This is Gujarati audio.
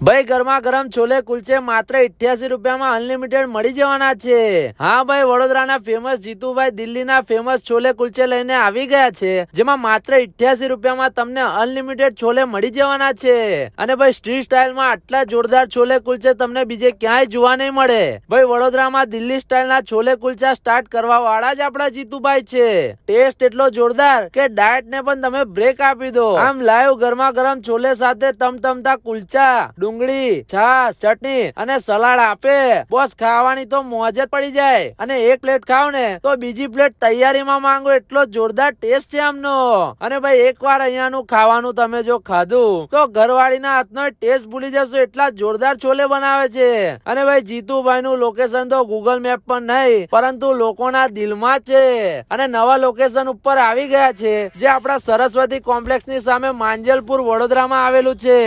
ભાઈ ગરમા ગરમ છોલે કુલચે માત્ર 88 રૂપિયામાં અનલિમિટેડ મળી જવાના છે। હા ભાઈ, વડોદરાના ફેમસ જીતુભાઈ દિલ્હીના ફેમસ છોલે કુલચે લઈને આવી ગયા છે, જેમાં માત્ર 88 રૂપિયામાં તમને અનલિમિટેડ છોલે મળી જવાના છે। અને ભાઈ સ્ટ્રીટ સ્ટાઇલમાં આટલા જોરદાર છોલે કુલચે તમને બીજે ક્યાંય જોવા નહીં મળે। ભાઈ વડોદરામાં દિલ્હી સ્ટાઇલના છોલે કુલચા સ્ટાર્ટ કરવા વાળા જ આપણા જીતુભાઈ છે। ટેસ્ટ એટલો જોરદાર કે ડાયટ ને પણ તમે બ્રેક આપી દો। આમ લાઈવ ગરમા ગરમ છોલે સાથે તમતમતા કુલચા, ડુંગળી, છાશ, ચટણી અને સલાડ આપે, બોસ ખાવાની તો મોજ જ પડી જાય। અને એક પ્લેટ ખાવ ને તો બીજી પ્લેટ તૈયારીમાં માંગો, એટલો જોરદાર ટેસ્ટ છે આમનો। અને ભાઈ એકવાર અહીંયાનું ખાવાનું તમે જો ખાધું તો ઘરવાળીના હાથનો ટેસ્ટ ભૂલી જશો, એટલા જોરદાર છોલે બનાવે છે। અને ભાઈ જીતુભાઈ નું લોકેશન તો ગૂગલ મેપ પર નહીં પરંતુ લોકોના દિલમાં છે। અને નવા લોકેશન ઉપર આવી ગયા છે, જે આપણા સરસ્વતી કોમ્પ્લેક્સ ની સામે માંજલપુર વડોદરામાં આવેલું છે।